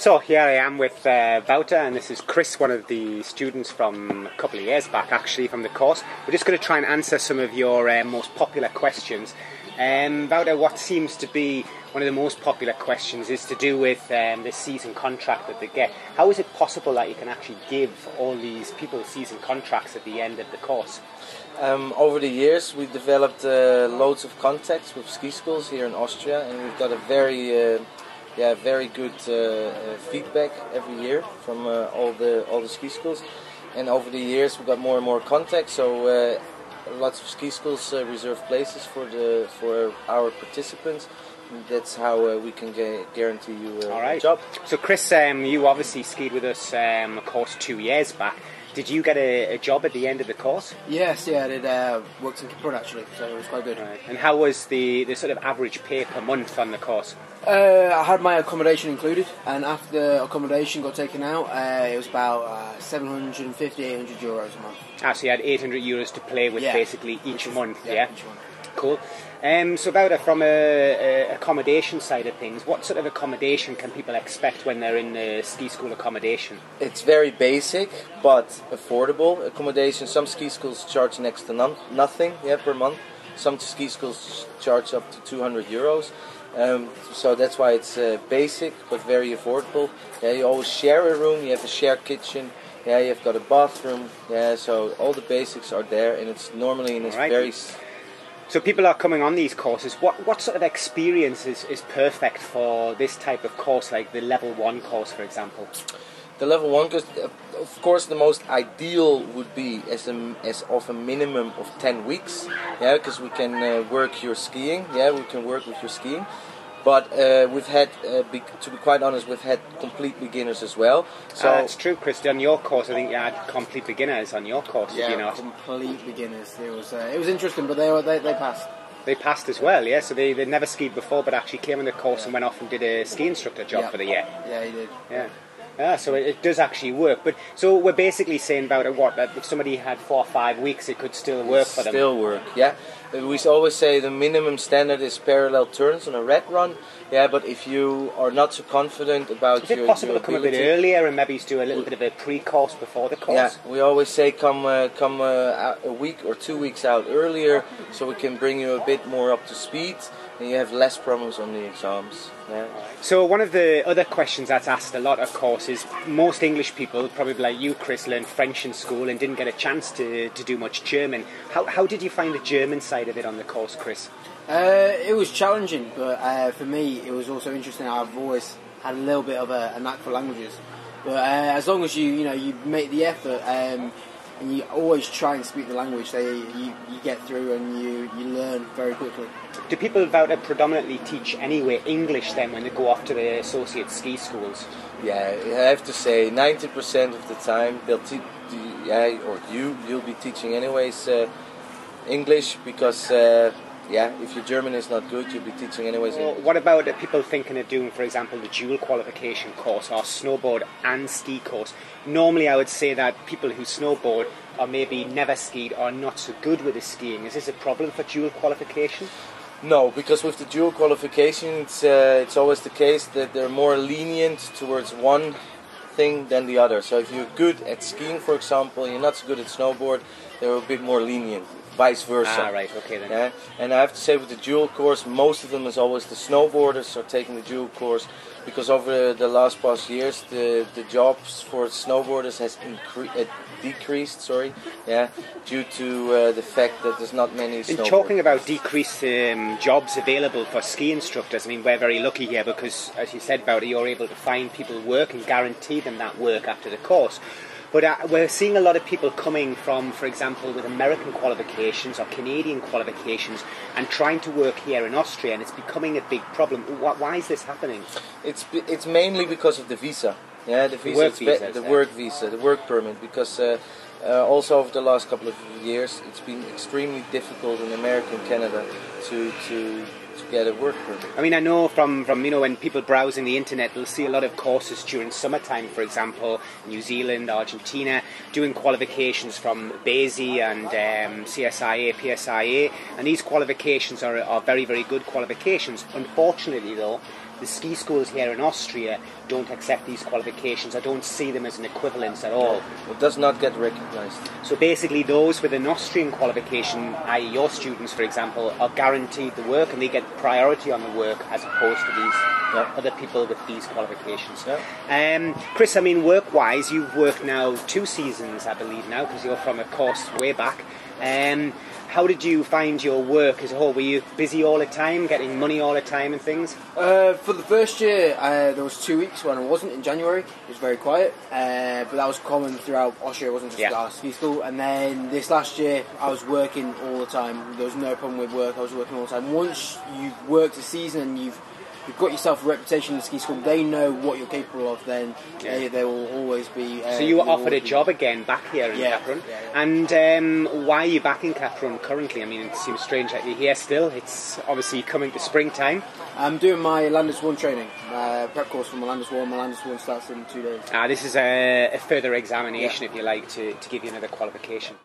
So here I am with Wouter, and this is Chris, one of the students from a couple of years back actually from the course. We're just going to try and answer some of your most popular questions. Wouter, what seems to be one of the most popular questions is to do with the season contract that they get. How is it possible that you can actually give all these people season contracts at the end of the course? Over the years we developed loads of contacts with ski schools here in Austria, and we've got a very good feedback every year from all the ski schools. And over the years we got more and more contacts, so lots of ski schools reserve places for our participants. And that's how we can guarantee you a job. So Chris, you obviously skied with us a course 2 years back. Did you get a job at the end of the course? Yes, yeah, I did. Worked in Kippur actually, so it was quite good. Right. And how was the sort of average pay per month on the course? I had my accommodation included, and after the accommodation got taken out, it was about 750, 800 euros a month. So you had 800 euros to play with basically each month, yeah? Each month. Cool. So about from a accommodation side of things, what sort of accommodation can people expect when they're in the ski school accommodation? It's very basic but affordable accommodation. Some ski schools charge next to nothing per month. Some ski schools charge up to 200 euros. So that's why it's basic but very affordable. You always share a room, you have a shared kitchen, you've got a bathroom, so all the basics are there, and it's normally in this very... So people are coming on these courses. What sort of experience is perfect for this type of course, like the level 1 course, for example? The level 1 course, of course, the most ideal would be as of a minimum of 10 weeks, because we can work your skiing, we can work with your skiing. But we've had, to be quite honest, we've had complete beginners as well. So that's true, Chris. On your course, I think you had complete beginners on your course. Yeah, complete beginners. It was interesting, but they passed. They passed as well, yeah. So they'd never skied before, but actually came on the course and went off and did a ski instructor job for the year. Yeah, he did. Yeah, so it does actually work. But so we're basically saying about that if somebody had 4 or 5 weeks, it could still work for them. Still work, yeah. We always say the minimum standard is parallel turns on a red run. Yeah, but if you are not so confident about your ability... Is it possible to come a bit earlier and maybe do a little bit of a pre-course before the course? Yeah, we always say come a week or 2 weeks out earlier, so we can bring you a bit more up to speed, and you have less problems on the exams. Yeah. So one of the other questions that's asked a lot, of course, is most English people, probably like you, Chris, learned French in school and didn't get a chance to do much German. How did you find the German side of it on the course, Chris? It was challenging, but for me it was also interesting. I've always had a little bit of a knack for languages, but as long as you make the effort and you always try and speak the language, you get through and you learn very quickly. Do people predominantly teach anyway English then when they go off to the associate ski schools? Yeah, I have to say 90% of the time they'll teach, you'll be teaching anyways English, because if your German is not good, you'll be teaching anyways. Well, what about people thinking of doing, for example, the dual qualification course or snowboard and ski course? Normally I would say that people who snowboard or maybe never skied or not so good with the skiing. Is this a problem for dual qualification? No, because with the dual qualification it's always the case that they're more lenient towards one thing than the other. So if you're good at skiing, for example, and you're not so good at snowboard, they're a bit more lenient. Vice versa. Right, okay then. Yeah? And I have to say with the dual course, most of them is always the snowboarders are taking the dual course, because over the last past years the jobs for snowboarders has decreased, due to the fact that there's not many snowboarders. In talking about decreased jobs available for ski instructors, I mean, we're very lucky here because, as you said about it, you're able to find people work and guarantee them that work after the course. But we're seeing a lot of people coming from, for example, with American qualifications or Canadian qualifications and trying to work here in Austria, and it's becoming a big problem. Why is this happening? It's mainly because of the visa. Yeah, the work visa, the work permit. Because also over the last couple of years, it's been extremely difficult in America and Canada to get a work permit. I mean, I know from when people browsing the internet, they'll see a lot of courses during summertime, for example, New Zealand, Argentina, doing qualifications from BASI and CSIA, PSIA, and these qualifications are very, very good qualifications. Unfortunately, though, the ski schools here in Austria don't accept these qualifications. I don't see them as an equivalence at all. It does not get recognized. So basically those with an Austrian qualification, i.e. your students, for example, are guaranteed the work and they get priority on the work as opposed to these other people with these qualifications. Chris, I mean, work-wise, you've worked now 2 seasons, I believe now, because you're from a course way back. How did you find your work as a whole? Were you busy all the time, getting money all the time and things? For the first year, there was 2 weeks when I wasn't in January. It was very quiet, but that was common throughout Austria. It wasn't just our ski school. And then this last year, I was working all the time. There was no problem with work. I was working all the time. Once you've worked a season and you've got yourself a reputation in the ski school, they know what you're capable of, then they will always be... so you were offered a job again back here in Kaprun. And why are you back in Kaprun currently? I mean, it seems strange that you're here still. It's obviously coming to springtime. I'm doing my Landers 1 training, prep course for my Landers 1. My Landers 1 starts in 2 days. This is a further examination, if you like, to give you another qualification.